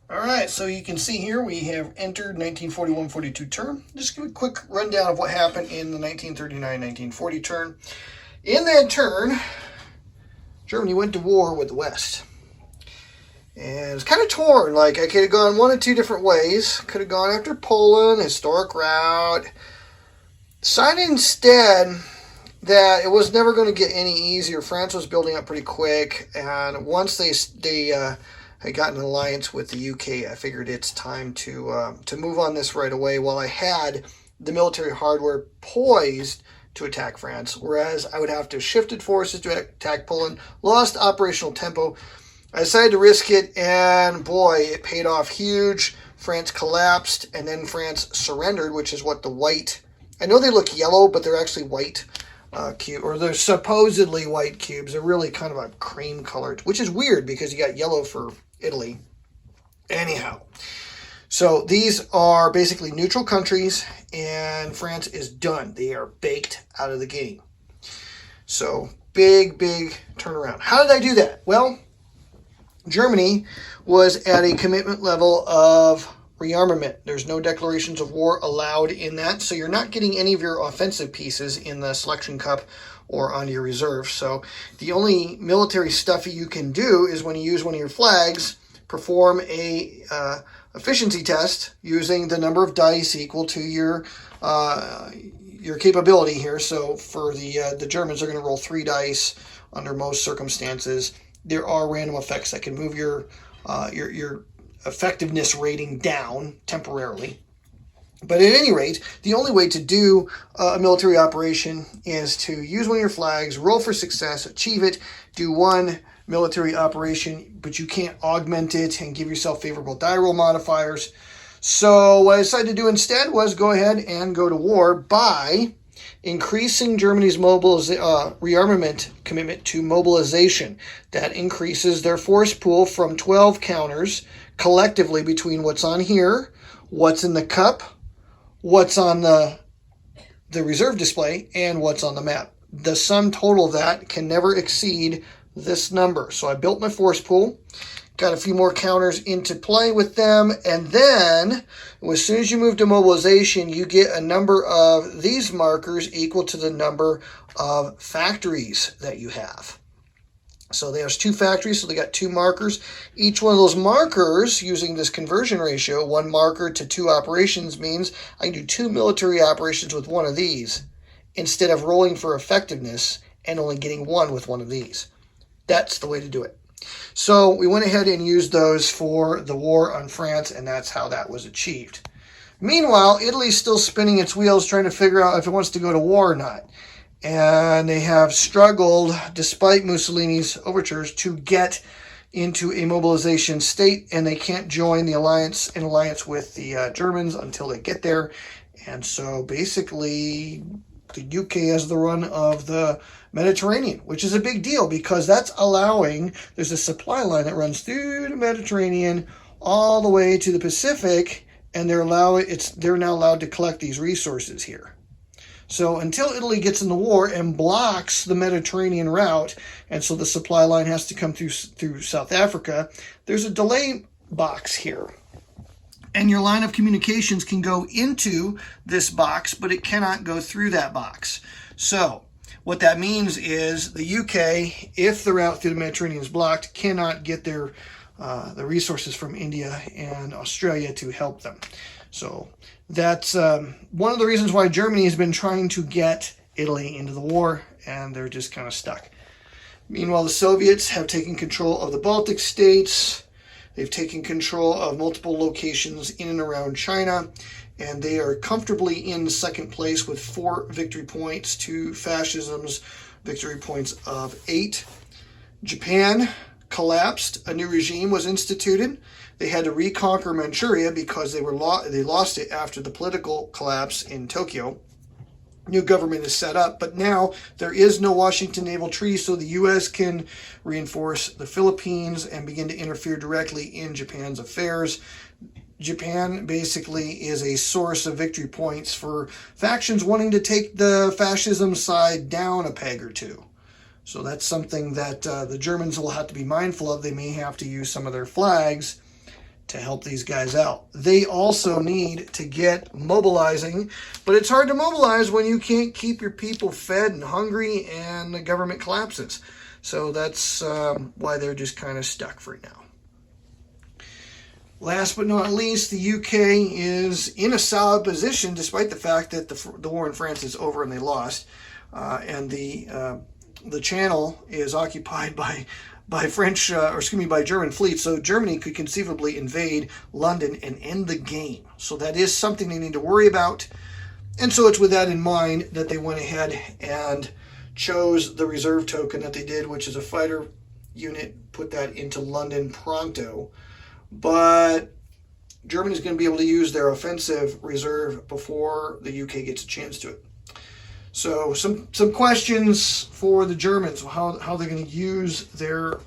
All right, so you can see here we have entered 1941-42 turn. Just give a quick rundown of what happened in the 1939-1940 turn. In that turn, Germany went to war with the West. And it's kind of torn. Like, I could have gone one of two different ways. Could have gone after Poland, historic route. Decided instead that it was never going to get any easier. France was building up pretty quick, and once they had gotten an alliance with the UK, I figured it's time to move on this right away while I had the military hardware poised to attack France, whereas I would have to have shifted forces to attack Poland, lost operational tempo. I decided to risk it, and boy, it paid off huge. France collapsed, and then France surrendered, which is what the white... I know they look yellow, but they're actually white cube, or they're supposedly white cubes. They're really kind of a cream colored, which is weird because you got yellow for Italy. Anyhow, so these are basically neutral countries, and France is done. They are baked out of the game. So big turnaround. How did I do that? Well, Germany was at a commitment level of rearmament. There's no declarations of war allowed in that, so you're not getting any of your offensive pieces in the selection cup or on your reserve. So the only military stuff you can do is when you use one of your flags, perform a efficiency test using the number of dice equal to your capability here. So for the Germans, they're going to roll 3 dice under most circumstances. There are random effects that can move your effectiveness rating down temporarily. But at any rate, the only way to do a military operation is to use one of your flags, roll for success, achieve it, do one military operation, but you can't augment it and give yourself favorable die roll modifiers. So what I decided to do instead was go ahead and go to war by increasing Germany's rearmament commitment to mobilization. That increases their force pool from 12 counters collectively between what's on here, what's in the cup, what's on the reserve display, and what's on the map. The sum total of that can never exceed this number. So I built my force pool, got a few more counters into play with them, and then as soon as you move to mobilization, you get a number of these markers equal to the number of factories that you have. So there's 2 factories, so they got 2 markers. Each one of those markers, using this conversion ratio, 1 marker to 2 operations, means I can do 2 military operations with one of these instead of rolling for effectiveness and only getting 1 with one of these. That's the way to do it. So we went ahead and used those for the war on France, and that's how that was achieved. Meanwhile, Italy's still spinning its wheels trying to figure out if it wants to go to war or not. And they have struggled, despite Mussolini's overtures, to get into a mobilization state, and they can't join the alliance with the Germans until they get there. And so basically the UK has the run of the Mediterranean, which is a big deal because that's allowing, there's a supply line that runs through the Mediterranean all the way to the Pacific, and they're now allowed to collect these resources here. So until Italy gets in the war and blocks the Mediterranean route, and so the supply line has to come through South Africa, there's a delay box here. And your line of communications can go into this box, but it cannot go through that box. So what that means is the UK, if the route through the Mediterranean is blocked, cannot get the resources from India and Australia to help them. So that's one of the reasons why Germany has been trying to get Italy into the war, and they're just kind of stuck. Meanwhile, the Soviets have taken control of the Baltic states. They've taken control of multiple locations in and around China, and they are comfortably in second place with 4 victory points to fascism's victory points of 8. Japan collapsed. A new regime was instituted. They had to reconquer Manchuria because they lost it after the political collapse in Tokyo. New government is set up, but now there is no Washington Naval Treaty, so the U.S. can reinforce the Philippines and begin to interfere directly in Japan's affairs. Japan basically is a source of victory points for factions wanting to take the fascism side down a peg or two. So that's something that the Germans will have to be mindful of. They may have to use some of their flags to help these guys out. They also need to get mobilizing, but it's hard to mobilize when you can't keep your people fed and hungry and the government collapses. So that's why they're just kind of stuck for now. Last but not least, the UK is in a solid position despite the fact that the war in France is over and they lost, and the Channel is occupied by French, by German fleets. So Germany could conceivably invade London and end the game. So that is something they need to worry about. And so it's with that in mind that they went ahead and chose the reserve token that they did, which is a fighter unit, put that into London pronto. But Germany's going to be able to use their offensive reserve before the UK gets a chance to it. So some questions for the Germans, how they're going to use their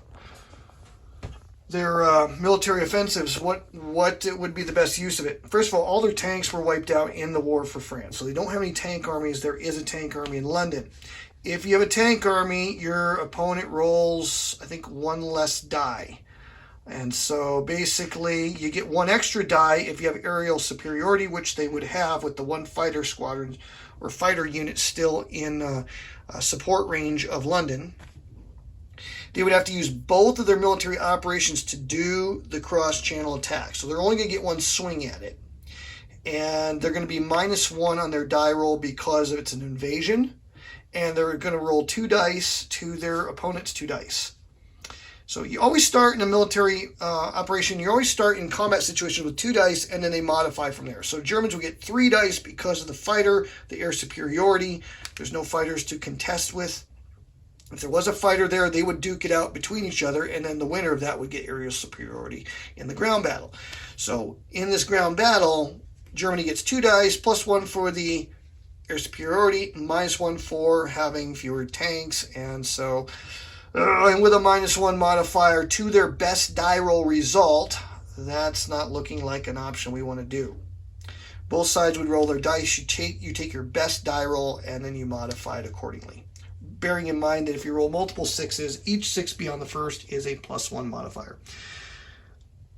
military offensives. What would be the best use of it? First of all their tanks were wiped out in the war for France, so they don't have any tank armies. There is a tank army in London. If you have a tank army, your opponent rolls, I think, one less die. And so basically you get one extra die if you have aerial superiority, which they would have with the one fighter squadron or fighter unit still in support range of London. They would have to use both of their military operations to do the cross-channel attack. So they're only going to get one swing at it. And they're going to be -1 on their die roll because it's an invasion. And they're going to roll 2 dice to their opponent's 2 dice. So you always start in a military operation, you always start in combat situations with 2 dice, and then they modify from there. So Germans will get 3 dice because of the fighter, the air superiority. There's no fighters to contest with. If there was a fighter there, they would duke it out between each other, and then the winner of that would get aerial superiority in the ground battle. So in this ground battle, Germany gets 2 dice, +1 for the air superiority, -1 for having fewer tanks, and so... and with a -1 modifier to their best die roll result, that's not looking like an option we want to do. Both sides would roll their dice. You take your best die roll and then you modify it accordingly. Bearing in mind that if you roll multiple 6s, each 6 beyond the first is a +1 modifier.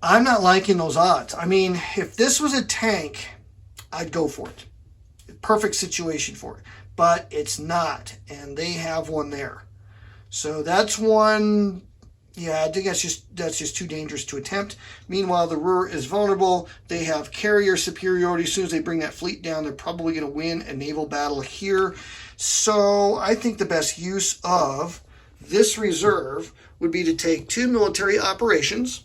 I'm not liking those odds. I mean, if this was a tank, I'd go for it. Perfect situation for it. But it's not, and they have one there. So that's one, yeah, I think that's just too dangerous to attempt. Meanwhile, the Ruhr is vulnerable. They have carrier superiority. As soon as they bring that fleet down, they're probably going to win a naval battle here. So I think the best use of this reserve would be to take 2 military operations,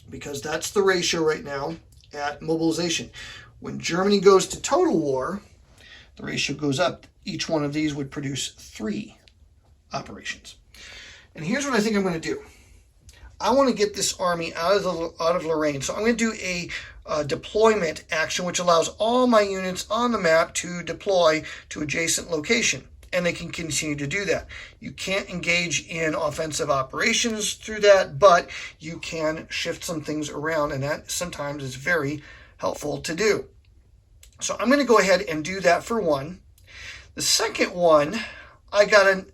because that's the ratio right now at mobilization. When Germany goes to total war, the ratio goes up. Each one of these would produce 3 operations. And here's what I think I'm going to do. I want to get this army out of Lorraine. So I'm going to do a deployment action, which allows all my units on the map to deploy to adjacent location. And they can continue to do that. You can't engage in offensive operations through that, but you can shift some things around, and that sometimes is very helpful to do. So I'm going to go ahead and do that for one. The second one, and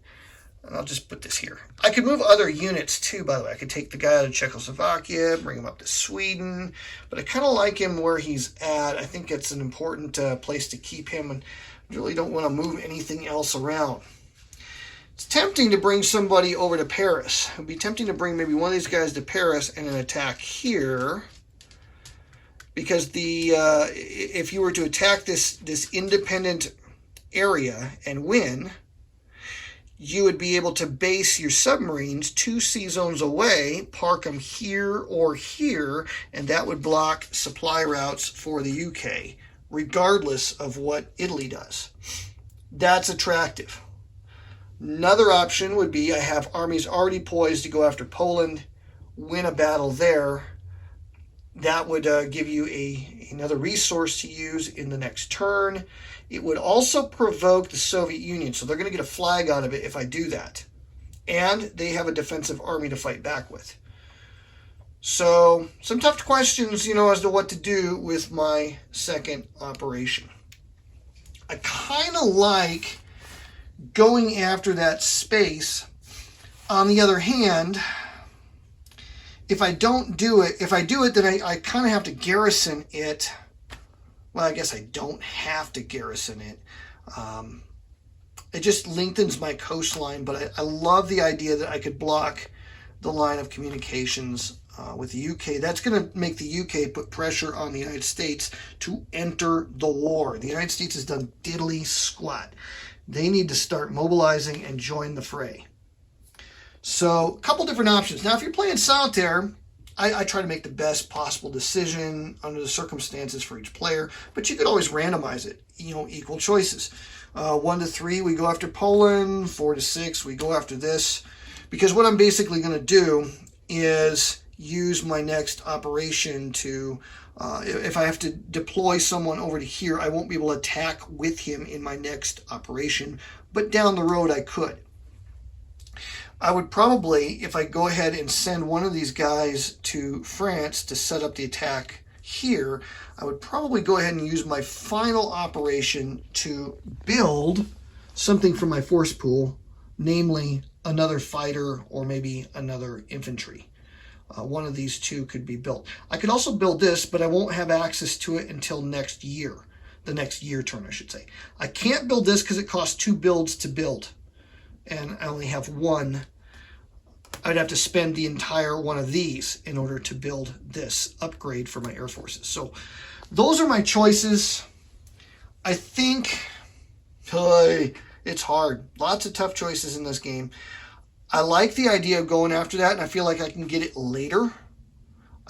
I'll just put this here. I could move other units too, by the way. I could take the guy out of Czechoslovakia, bring him up to Sweden, but I kind of like him where he's at. I think it's an important place to keep him, and really don't want to move anything else around. It's tempting to bring somebody over to Paris. It would be tempting to bring maybe one of these guys to Paris and an attack here, because if you were to attack this independent area and win, you would be able to base your submarines 2 sea zones away, park them here or here, and that would block supply routes for the UK, regardless of what Italy does. That's attractive. Another option would be I have armies already poised to go after Poland, win a battle there. That would give you another resource to use in the next turn. It would also provoke the Soviet Union, so they're going to get a flag out of it if I do that. And they have a defensive army to fight back with. So, some tough questions, as to what to do with my second operation. I kind of like going after that space. On the other hand, if I don't do it, if I do it, then I kind of have to garrison it. Well, I guess I don't have to garrison it. It just lengthens my coastline, but I love the idea that I could block the line of communications with the UK. That's going to make the UK put pressure on the United States to enter the war. The United States has done diddly squat. They need to start mobilizing and join the fray. So a couple different options. Now, if you're playing solitaire, I try to make the best possible decision under the circumstances for each player, but you could always randomize it, equal choices. 1 to 3, we go after Poland. 4 to 6, we go after this. Because what I'm basically going to do is use my next operation to, if I have to deploy someone over to here, I won't be able to attack with him in my next operation, but down the road I could. I would probably, if I go ahead and send one of these guys to France to set up the attack here, I would probably go ahead and use my final operation to build something from my force pool, namely another fighter or maybe another infantry. One of these two could be built. I could also build this, but I won't have access to it until next year. The next year turn, I should say. I can't build this because it costs 2 builds to build, and I only have 1. I'd have to spend the entire one of these in order to build this upgrade for my air forces. So those are my choices. I think it's hard. Lots of tough choices in this game. I like the idea of going after that, and I feel like I can get it later.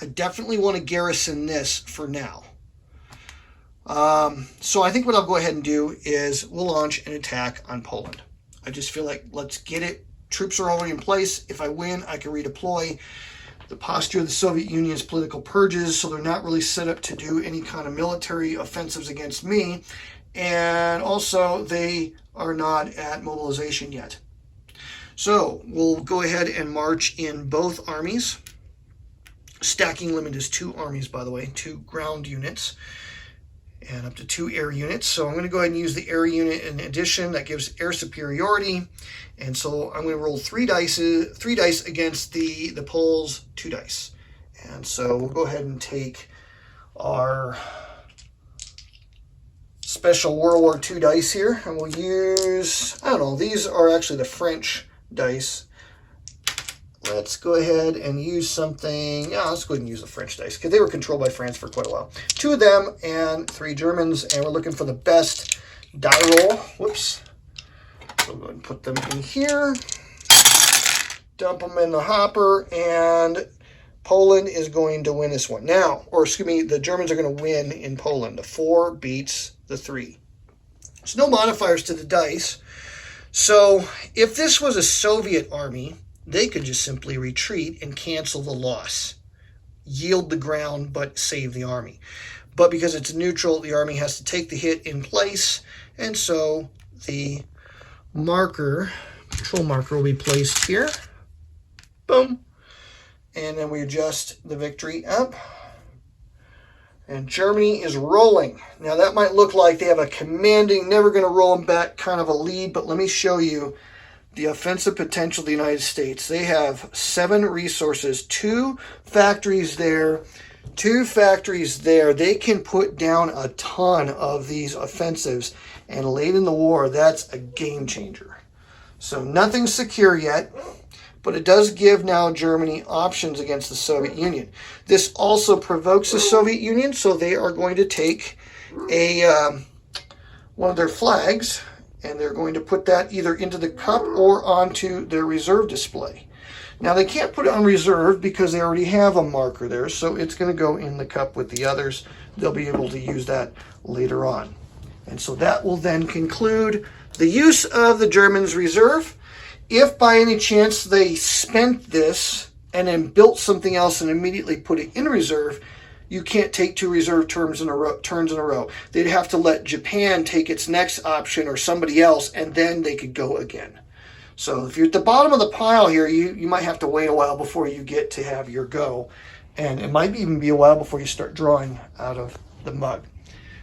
I definitely want to garrison this for now. So I think what I'll go ahead and do is we'll launch an attack on Poland. I just feel like let's get it. Troops are already in place. If I win, I can redeploy. The posture of the Soviet Union is political purges, so they're not really set up to do any kind of military offensives against me. And also, they are not at mobilization yet. So we'll go ahead and march in both armies. Stacking limit is 2 armies, by the way, 2 ground units and up to 2 air units. So I'm going to go ahead and use the air unit in addition. That gives air superiority. And so I'm going to roll 3 dice against the Poles, 2 dice. And so we'll go ahead and take our special World War II dice here. And we'll use, I don't know, these are actually the French dice. Let's go ahead and use something. Yeah, let's go ahead and use the French dice because they were controlled by France for quite a while. 2 of them and 3 Germans, and we're looking for the best die roll. Whoops. So we'll go ahead and put them in here. Dump them in the hopper, and Poland is going to win this one. Now, or excuse me, the Germans are going to win in Poland. The 4 beats the 3. There's no modifiers to the dice. So if this was a Soviet army, they could just simply retreat and cancel the loss, yield the ground, but save the army. But because it's neutral, the army has to take the hit in place, and so the control marker will be placed here. Boom. And then we adjust the victory up. And Germany is rolling. Now that might look like they have a commanding, never going to roll them back kind of a lead, but let me show you the offensive potential of the United States. They have 7 resources, 2 factories there, 2 factories there. They can put down a ton of these offensives, and late in the war, that's a game changer. So nothing's secure yet, but it does give now Germany options against the Soviet Union. This also provokes the Soviet Union, so they are going to take one of their flags, and they're going to put that either into the cup or onto their reserve display. Now, they can't put it on reserve because they already have a marker there, so it's going to go in the cup with the others. They'll be able to use that later on. And so that will then conclude the use of the Germans' reserve. If by any chance they spent this and then built something else and immediately put it in reserve, you can't take 2 reserve turns in a row. They'd have to let Japan take its next option or somebody else, and then they could go again. So if you're at the bottom of the pile here, you might have to wait a while before you get to have your go. And it might even be a while before you start drawing out of the mug.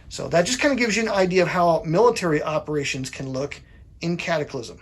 So that just kind of gives you an idea of how military operations can look in Cataclysm.